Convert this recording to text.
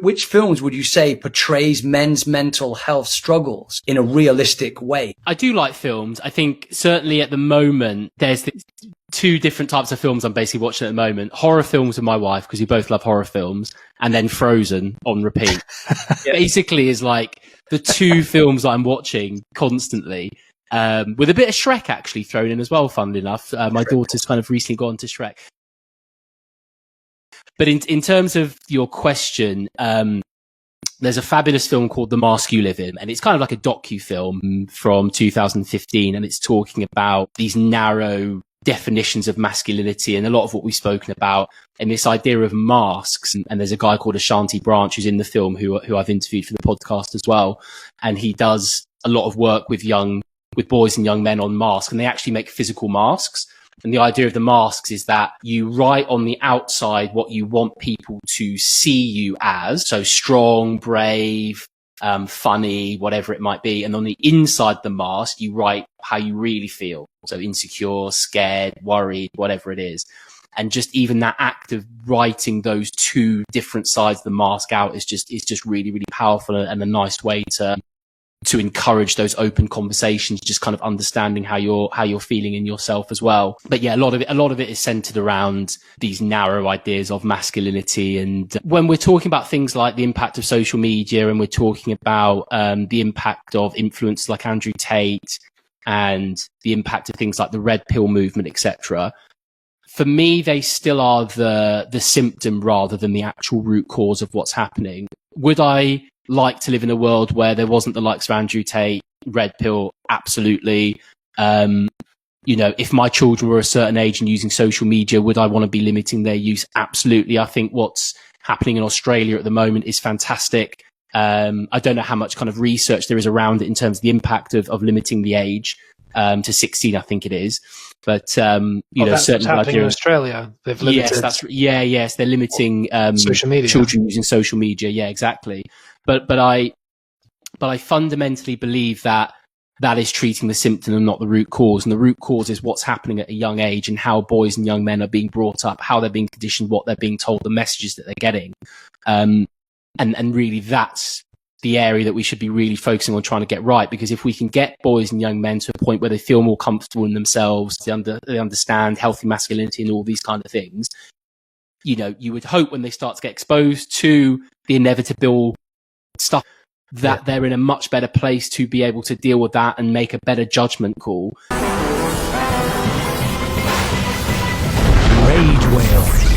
Which films would you say portrays men's mental health struggles in a realistic way? I do like films. I think certainly at the moment, there's two different types of films I'm basically watching at the moment. Horror films with my wife, because we both love horror films, and then Frozen on repeat. Basically is like the two films I'm watching constantly. With a bit of Shrek actually thrown in as well, funnily enough. My daughter's kind of recently gone to Shrek. But in terms of your question, there's a fabulous film called The Mask You Live In, and it's kind of like a docu-film from 2015, and it's talking about these narrow definitions of masculinity and a lot of what we've spoken about, and this idea of masks. And there's a guy called Ashanti Branch who's in the film who I've interviewed for the podcast as well, and he does a lot of work with boys and young men on masks, and they actually make physical masks. And the idea of the masks is that you write on the outside what you want people to see you as. So strong, brave, funny, whatever it might be. And on the inside the mask, you write how you really feel. So insecure, scared, worried, whatever it is. And just even that act of writing those two different sides of the mask out is just really, really powerful and a nice way to encourage those open conversations, just kind of understanding how you're feeling in yourself as well. But yeah, a lot of it is centered around these narrow ideas of masculinity. And when we're talking about things like the impact of social media, and we're talking about the impact of influence like Andrew Tate and the impact of things like the red pill movement, etc., for me, they still are the symptom rather than the actual root cause of what's happening. Would I like to live in a world where there wasn't the likes of Andrew Tate, red pill? Absolutely. If my children were a certain age and using social media, would I want to be limiting their use? Absolutely. I think what's happening in Australia at the moment is fantastic. I don't know how much kind of research there is around it in terms of the impact of limiting the age to 16, I think it is. But that's what's happening in Australia. They've limited. Yes, they're limiting social media. Children using social media. Yeah, exactly. But I fundamentally believe that is treating the symptom and not the root cause. And the root cause is what's happening at a young age and how boys and young men are being brought up, how they're being conditioned, what they're being told, the messages that they're getting. And really that's the area that we should be really focusing on trying to get right. Because if we can get boys and young men to a point where they feel more comfortable in themselves, they understand healthy masculinity and all these kind of things, you would hope when they start to get exposed to the inevitable stuff that they're in a much better place to be able to deal with that and make a better judgment call. Rage Whale.